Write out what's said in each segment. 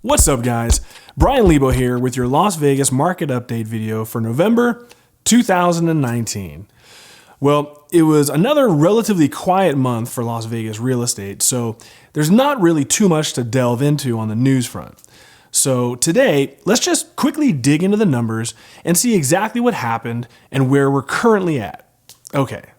What's up, guys? Bryan Lebo here with your Las Vegas market update video for November 2019. Well, it was another relatively quiet month for Las Vegas real estate, so there's not really too much to delve into on the news front. So today, let's just quickly dig into the numbers and see exactly what happened and where we're currently at. Okay,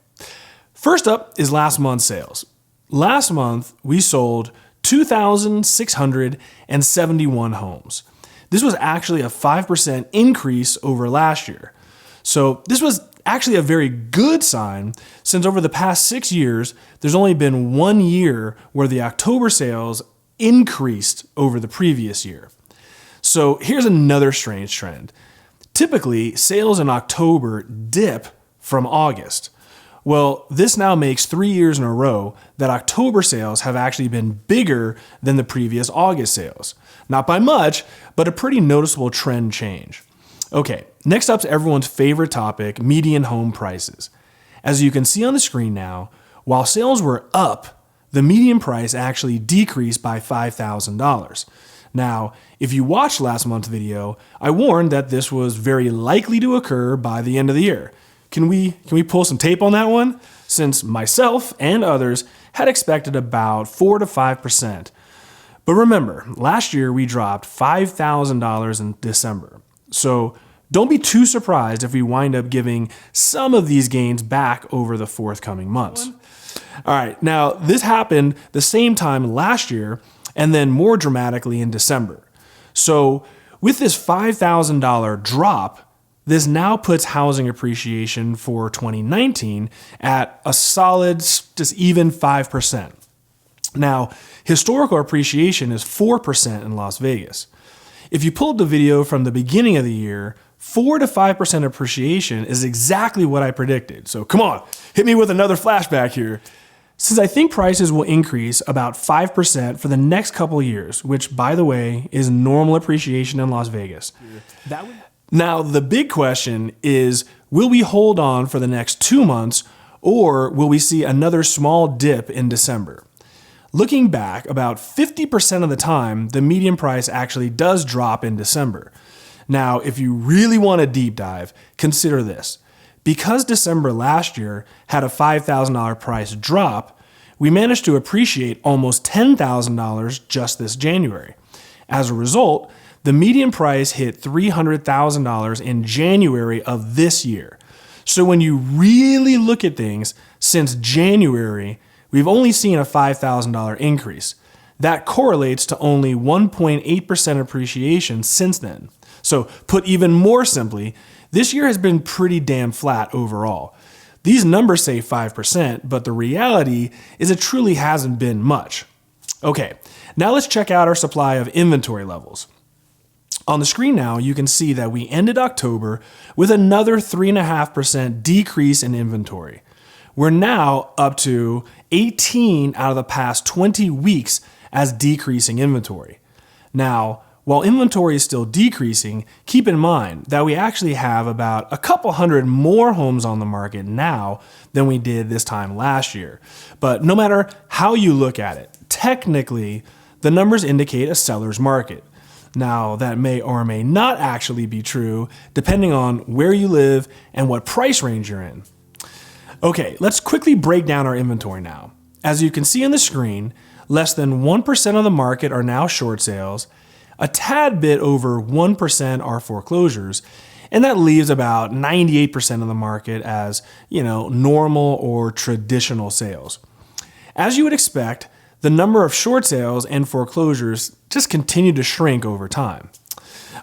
first up is last month's sales. Last month, we sold 2,671 homes. This was actually a 5% increase over last year. So this was actually a very good sign, since over the past 6 years, there's only been 1 year where the October sales increased over the previous year. So here's another strange trend. Typically, sales in October dip from August. Well, this now makes 3 years in a row that October sales have actually been bigger than the previous August sales. Not by much, but a pretty noticeable trend change. Okay, next up's everyone's favorite topic, median home prices. As you can see on the screen now, while sales were up, the median price actually decreased by $5,000. Now, if you watched last month's video, I warned that this was very likely to occur by the end of the year. Can we pull some tape on that one? Since myself and others had expected about 4 to 5%. But remember, last year we dropped $5,000 in December. So don't be too surprised if we wind up giving some of these gains back over the forthcoming months. All right, now this happened the same time last year and then more dramatically in December. So with this $5,000 drop, this now puts housing appreciation for 2019 at a solid, just even 5%. Now, historical appreciation is 4% in Las Vegas. If you pulled the video from the beginning of the year, 4 to 5% appreciation is exactly what I predicted. So come on, hit me with another flashback here. Since I think prices will increase about 5% for the next couple of years, which, by the way, is normal appreciation in Las Vegas. Now, the big question is, will we hold on for the next 2 months, or will we see another small dip in December? Looking back, about 50% of the time, the median price actually does drop in December. Now, if you really want a deep dive, consider this. Because December last year had a $5,000 price drop, we managed to appreciate almost $10,000 just this January. As a result, the median price hit $300,000 in January of this year. So when you really look at things, since January, we've only seen a $5,000 increase. That correlates to only 1.8% appreciation since then. So put even more simply, this year has been pretty damn flat overall. These numbers say 5%, but the reality is it truly hasn't been much. Okay, now let's check out our supply of inventory levels. On the screen now, you can see that we ended October with another 3.5% decrease in inventory. We're now up to 18 out of the past 20 weeks as decreasing inventory. Now, while inventory is still decreasing, keep in mind that we actually have about a couple hundred more homes on the market now than we did this time last year. But no matter how you look at it, technically, the numbers indicate a seller's market. Now, that may or may not actually be true, depending on where you live and what price range you're in. Okay, let's quickly break down our inventory now. As you can see on the screen, less than 1% of the market are now short sales, a tad bit over 1% are foreclosures, and that leaves about 98% of the market as, normal or traditional sales. As you would expect, the number of short sales and foreclosures just continue to shrink over time.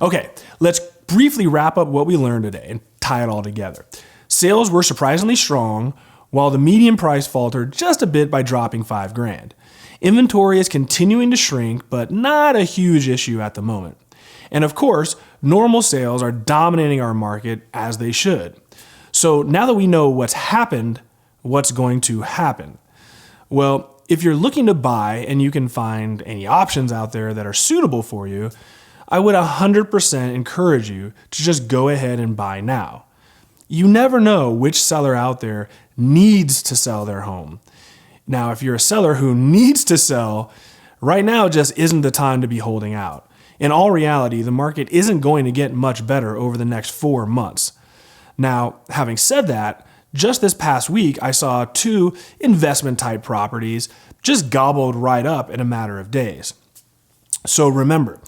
Okay, let's briefly wrap up what we learned today and tie it all together. Sales were surprisingly strong, while the median price faltered just a bit by dropping $5,000. Inventory is continuing to shrink, but not a huge issue at the moment. And of course, normal sales are dominating our market as they should. So now that we know what's happened, what's going to happen? Well, if you're looking to buy and you can find any options out there that are suitable for you, I would 100% encourage you to just go ahead and buy now. You never know which seller out there needs to sell their home. Now, if you're a seller who needs to sell, right now just isn't the time to be holding out. In all reality, the market isn't going to get much better over the next 4 months. Now, having said that, just this past week, I saw 2 investment type properties just gobbled right up in a matter of days. So remember,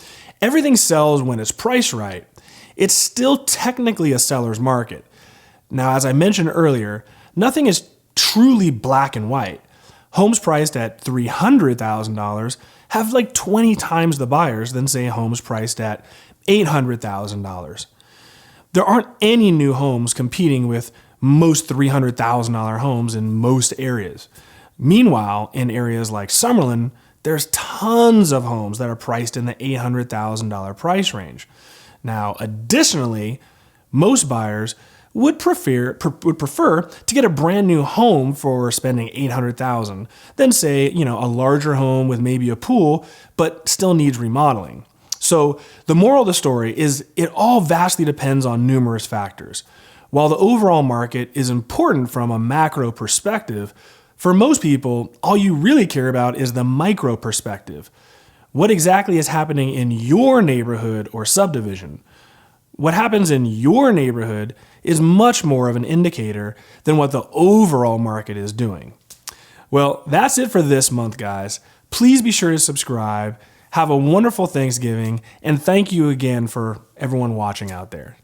everything sells when it's priced right. It's still technically a seller's market. Now, as I mentioned earlier, nothing is truly black and white. Homes priced at $300,000 have like 20 times the buyers than, say, homes priced at $800,000. There aren't any new homes competing with most $300,000 homes in most areas. Meanwhile, in areas like Summerlin, there's tons of homes that are priced in the $800,000 price range. Now, additionally, most buyers would prefer to get a brand new home for spending $800,000 than, say, a larger home with maybe a pool but still needs remodeling. So the moral of the story is it all vastly depends on numerous factors. While the overall market is important from a macro perspective, for most people, all you really care about is the micro perspective. What exactly is happening in your neighborhood or subdivision? What happens in your neighborhood is much more of an indicator than what the overall market is doing. Well, that's it for this month, guys. Please be sure to subscribe. Have a wonderful Thanksgiving, and thank you again for everyone watching out there.